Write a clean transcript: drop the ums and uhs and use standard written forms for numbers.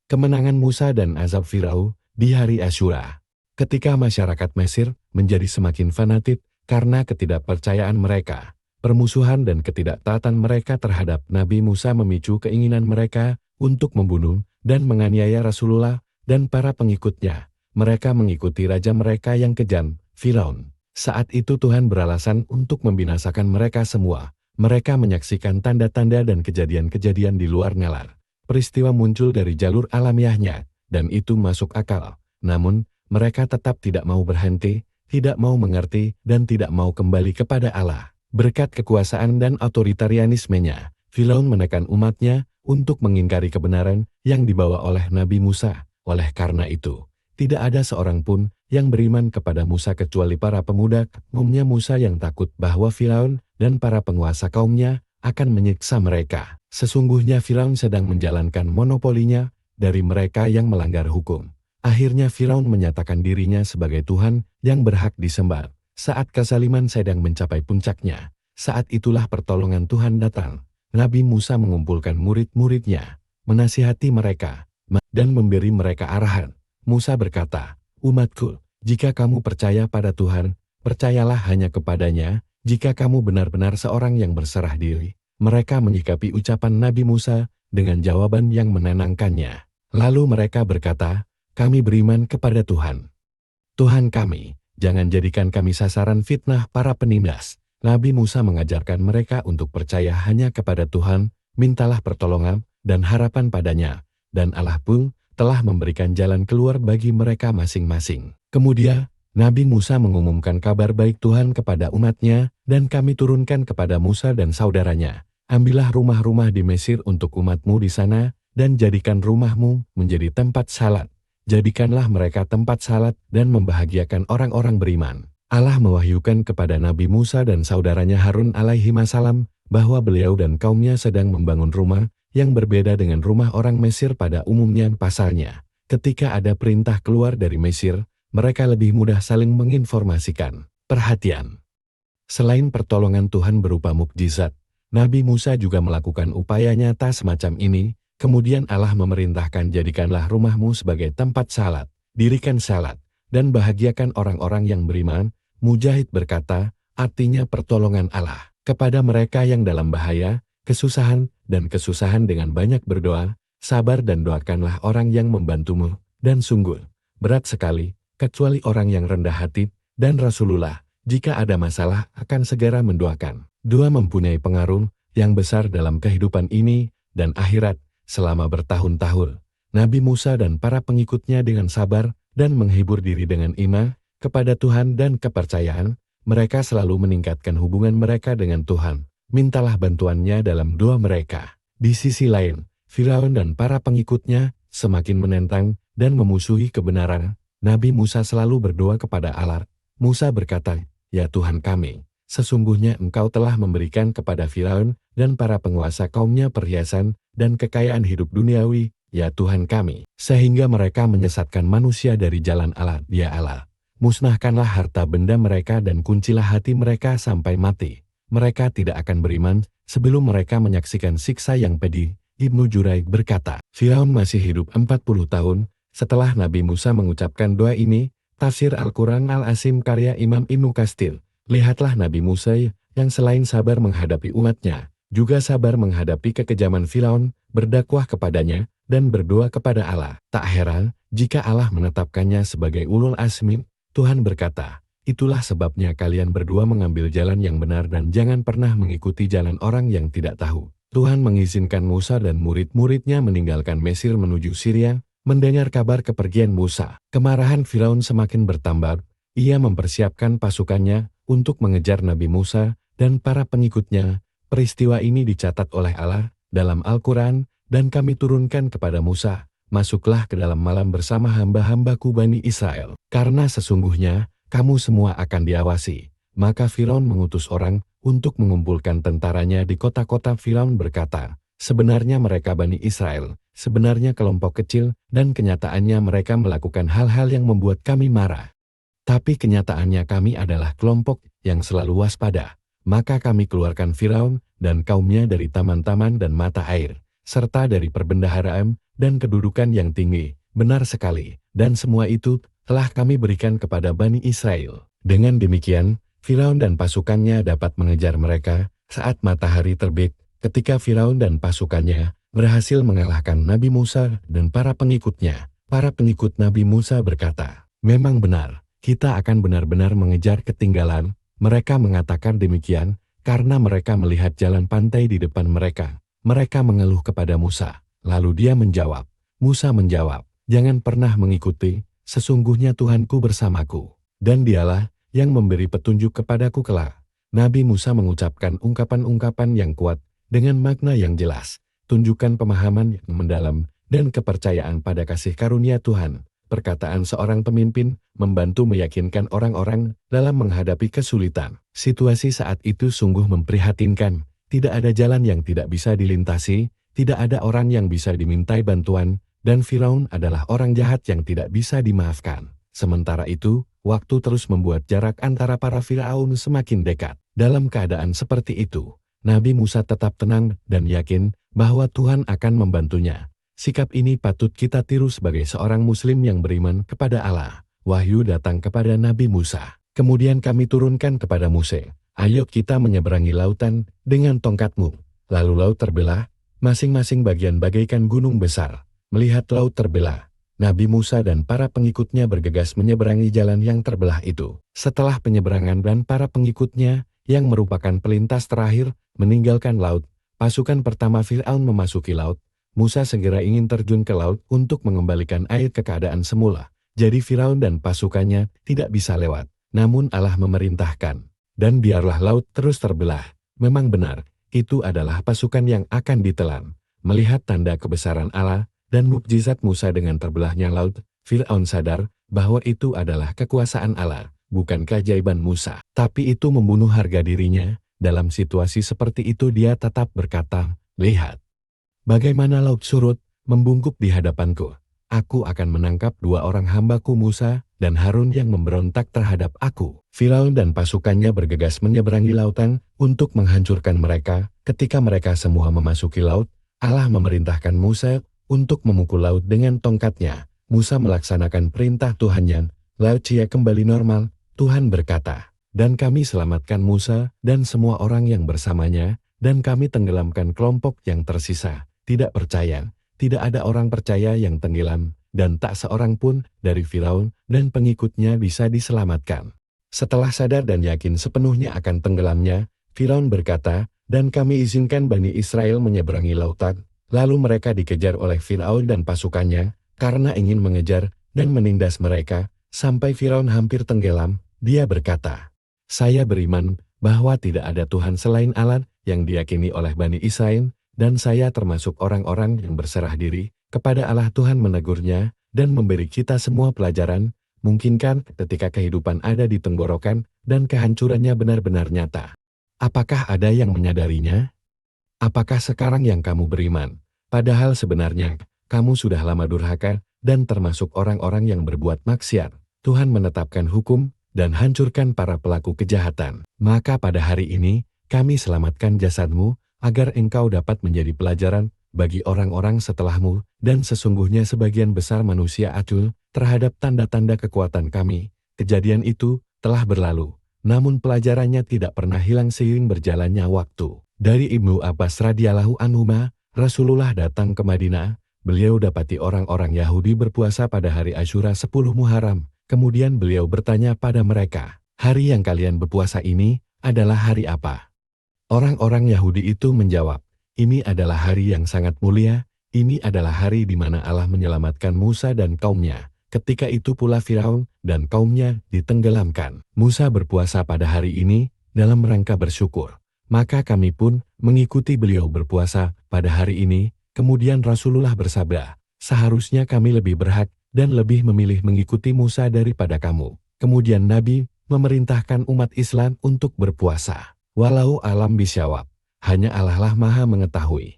Kemenangan Musa dan azab Firaun di hari Asyura. Ketika masyarakat Mesir menjadi semakin fanatik karena ketidakpercayaan mereka, permusuhan dan ketidaktaatan mereka terhadap Nabi Musa memicu keinginan mereka untuk membunuh dan menganiaya Rasulullah dan para pengikutnya. Mereka mengikuti raja mereka yang kejam, Firaun. Saat itu Tuhan beralasan untuk membinasakan mereka semua. Mereka menyaksikan tanda-tanda dan kejadian-kejadian di luar nalar. Peristiwa muncul dari jalur alamiahnya, dan itu masuk akal. Namun, mereka tetap tidak mau berhenti, tidak mau mengerti, dan tidak mau kembali kepada Allah. Berkat kekuasaan dan otoritarianismenya, Firaun menekan umatnya untuk mengingkari kebenaran yang dibawa oleh Nabi Musa. Oleh karena itu, tidak ada seorang pun yang beriman kepada Musa kecuali para pemuda kaumnya Musa yang takut bahwa Firaun dan para penguasa kaumnya akan menyiksa mereka. Sesungguhnya Firaun sedang menjalankan monopolinya dari mereka yang melanggar hukum. Akhirnya Firaun menyatakan dirinya sebagai Tuhan yang berhak disembah. Saat kezaliman sedang mencapai puncaknya, saat itulah pertolongan Tuhan datang. Nabi Musa mengumpulkan murid-muridnya, menasihati mereka, dan memberi mereka arahan. Musa berkata, "Umatku, jika kamu percaya pada Tuhan, percayalah hanya kepadanya. Jika kamu benar-benar seorang yang berserah diri." Mereka menyikapi ucapan Nabi Musa dengan jawaban yang menenangkannya. Lalu mereka berkata, "Kami beriman kepada Tuhan. Tuhan kami, jangan jadikan kami sasaran fitnah para penindas." Nabi Musa mengajarkan mereka untuk percaya hanya kepada Tuhan, mintalah pertolongan dan harapan padanya, dan Allah pun telah memberikan jalan keluar bagi mereka masing-masing. Kemudian, Nabi Musa mengumumkan kabar baik Tuhan kepada umatnya, dan kami turunkan kepada Musa dan saudaranya, "Ambillah rumah-rumah di Mesir untuk umatmu di sana, dan jadikan rumahmu menjadi tempat salat. Jadikanlah mereka tempat salat dan membahagiakan orang-orang beriman." Allah mewahyukan kepada Nabi Musa dan saudaranya Harun alaihi salam bahwa beliau dan kaumnya sedang membangun rumah yang berbeda dengan rumah orang Mesir pada umumnya. Pasalnya, ketika ada perintah keluar dari Mesir, mereka lebih mudah saling menginformasikan. Perhatian. Selain pertolongan Tuhan berupa mukjizat, Nabi Musa juga melakukan upaya nyata semacam ini. Kemudian Allah memerintahkan, "Jadikanlah rumahmu sebagai tempat salat, dirikan salat, dan bahagiakan orang-orang yang beriman." Mujahid berkata, artinya pertolongan Allah kepada mereka yang dalam bahaya, kesusahan dengan banyak berdoa, sabar dan doakanlah orang yang membantumu, dan sungguh berat sekali, kecuali orang yang rendah hati, dan Rasulullah, jika ada masalah akan segera mendoakan. Doa mempunyai pengaruh yang besar dalam kehidupan ini dan akhirat selama bertahun-tahun. Nabi Musa dan para pengikutnya dengan sabar dan menghibur diri dengan iman kepada Tuhan dan kepercayaan, mereka selalu meningkatkan hubungan mereka dengan Tuhan. Mintalah bantuannya dalam doa mereka. Di sisi lain, Firaun dan para pengikutnya semakin menentang dan memusuhi kebenaran. Nabi Musa selalu berdoa kepada Allah. Musa berkata, "Ya Tuhan kami, sesungguhnya Engkau telah memberikan kepada Firaun dan para penguasa kaumnya perhiasan dan kekayaan hidup duniawi, ya Tuhan kami, sehingga mereka menyesatkan manusia dari jalan Allah. Ya Allah, musnahkanlah harta benda mereka dan kuncilah hati mereka sampai mati. Mereka tidak akan beriman sebelum mereka menyaksikan siksa yang pedih." Ibnu Juraij berkata, Firaun masih hidup 40 tahun setelah Nabi Musa mengucapkan doa ini. Tafsir Al-Quran Al-Asim karya Imam Ibnu Katsir. Lihatlah Nabi Musa yang selain sabar menghadapi umatnya, juga sabar menghadapi kekejaman Firaun, berdakwah kepadanya, dan berdoa kepada Allah. Tak heran jika Allah menetapkannya sebagai ulul azmi. Tuhan berkata, "Itulah sebabnya kalian berdua mengambil jalan yang benar dan jangan pernah mengikuti jalan orang yang tidak tahu." Tuhan mengizinkan Musa dan murid-muridnya meninggalkan Mesir menuju Syria. Mendengar kabar kepergian Musa, kemarahan Firaun semakin bertambah. Ia mempersiapkan pasukannya untuk mengejar Nabi Musa dan para pengikutnya. Peristiwa ini dicatat oleh Allah dalam Al-Quran, dan kami turunkan kepada Musa, "Masuklah ke dalam malam bersama hamba-hambaku Bani Israel, karena sesungguhnya kamu semua akan diawasi." Maka Firaun mengutus orang untuk mengumpulkan tentaranya di kota-kota. Firaun berkata, "Sebenarnya mereka Bani Israel, sebenarnya kelompok kecil, dan kenyataannya mereka melakukan hal-hal yang membuat kami marah. Tapi kenyataannya kami adalah kelompok yang selalu waspada." Maka kami keluarkan Firaun dan kaumnya dari taman-taman dan mata air, serta dari perbendaharaan dan kedudukan yang tinggi. Benar sekali, dan semua itu telah kami berikan kepada Bani Israel. Dengan demikian, Firaun dan pasukannya dapat mengejar mereka saat matahari terbit. Ketika Firaun dan pasukannya berhasil mengalahkan Nabi Musa dan para pengikutnya, para pengikut Nabi Musa berkata, "Memang benar, kita akan benar-benar mengejar ketinggalan." Mereka mengatakan demikian karena mereka melihat jalan pantai di depan mereka. Mereka mengeluh kepada Musa. Lalu dia menjawab, Musa menjawab, "Jangan pernah mengikuti, sesungguhnya Tuhanku bersamaku, dan dialah yang memberi petunjuk kepadaku kelak." Nabi Musa mengucapkan ungkapan-ungkapan yang kuat dengan makna yang jelas, tunjukkan pemahaman yang mendalam dan kepercayaan pada kasih karunia Tuhan. Perkataan seorang pemimpin membantu meyakinkan orang-orang dalam menghadapi kesulitan. Situasi saat itu sungguh memprihatinkan. Tidak ada jalan yang tidak bisa dilintasi, tidak ada orang yang bisa dimintai bantuan, dan Firaun adalah orang jahat yang tidak bisa dimaafkan. Sementara itu, waktu terus membuat jarak antara para Firaun semakin dekat. Dalam keadaan seperti itu, Nabi Musa tetap tenang dan yakin bahwa Tuhan akan membantunya. Sikap ini patut kita tiru sebagai seorang muslim yang beriman kepada Allah. Wahyu datang kepada Nabi Musa. Kemudian kami turunkan kepada Musa, "Ayo kita menyeberangi lautan dengan tongkatmu." Lalu laut terbelah, masing-masing bagian bagaikan gunung besar. Melihat laut terbelah, Nabi Musa dan para pengikutnya bergegas menyeberangi jalan yang terbelah itu. Setelah penyeberangan dan para pengikutnya, yang merupakan pelintas terakhir, meninggalkan laut, pasukan pertama Firaun memasuki laut. Musa segera ingin terjun ke laut untuk mengembalikan air ke keadaan semula. Jadi Firaun dan pasukannya tidak bisa lewat. Namun Allah memerintahkan, dan biarlah laut terus terbelah. Memang benar, itu adalah pasukan yang akan ditelan. Melihat tanda kebesaran Allah dan mukjizat Musa dengan terbelahnya laut, Firaun sadar bahwa itu adalah kekuasaan Allah, bukan keajaiban Musa. Tapi itu membunuh harga dirinya. Dalam situasi seperti itu dia tetap berkata, "Lihat, bagaimana laut surut, membungkuk di hadapanku. Aku akan menangkap dua orang hambaku Musa dan Harun yang memberontak terhadap aku." Firaun dan pasukannya bergegas menyeberangi lautan untuk menghancurkan mereka. Ketika mereka semua memasuki laut, Allah memerintahkan Musa untuk memukul laut dengan tongkatnya. Musa melaksanakan perintah Tuhannya. Laut kembali normal. Tuhan berkata, "Dan kami selamatkan Musa dan semua orang yang bersamanya, dan kami tenggelamkan kelompok yang tersisa." Tidak percaya, tidak ada orang percaya yang tenggelam, dan tak seorang pun dari Firaun dan pengikutnya bisa diselamatkan. Setelah sadar dan yakin sepenuhnya akan tenggelamnya, Firaun berkata, "Dan kami izinkan Bani Israel menyeberangi lautan." Lalu mereka dikejar oleh Firaun dan pasukannya, karena ingin mengejar dan menindas mereka, sampai Firaun hampir tenggelam. Dia berkata, "Saya beriman bahwa tidak ada Tuhan selain Allah yang diyakini oleh Bani Israel, dan saya termasuk orang-orang yang berserah diri kepada Allah." Tuhan menegurnya dan memberi kita semua pelajaran. Mungkinkah ketika kehidupan ada di tenggorokan dan kehancurannya benar-benar nyata? Apakah ada yang menyadarinya? Apakah sekarang yang kamu beriman, padahal sebenarnya kamu sudah lama durhaka dan termasuk orang-orang yang berbuat maksiat? Tuhan menetapkan hukum dan hancurkan para pelaku kejahatan. Maka pada hari ini, kami selamatkan jasadmu, agar engkau dapat menjadi pelajaran bagi orang-orang setelahmu, dan sesungguhnya sebagian besar manusia acul terhadap tanda-tanda kekuatan kami. Kejadian itu telah berlalu, namun pelajarannya tidak pernah hilang seiring berjalannya waktu. Dari Ibnu Abbas radhiyallahu anhuma, Rasulullah datang ke Madinah. Beliau dapati orang-orang Yahudi berpuasa pada hari Asyura 10 Muharram. Kemudian beliau bertanya pada mereka, "Hari yang kalian berpuasa ini adalah hari apa?" Orang-orang Yahudi itu menjawab, "Ini adalah hari yang sangat mulia, ini adalah hari di mana Allah menyelamatkan Musa dan kaumnya. Ketika itu pula Firaun dan kaumnya ditenggelamkan. Musa berpuasa pada hari ini dalam rangka bersyukur. Maka kami pun mengikuti beliau berpuasa pada hari ini." Kemudian Rasulullah bersabda, "Seharusnya kami lebih berhak dan lebih memilih mengikuti Musa daripada kamu." Kemudian Nabi memerintahkan umat Islam untuk berpuasa. Walau alam bisyawab, hanya Allah lah maha mengetahui.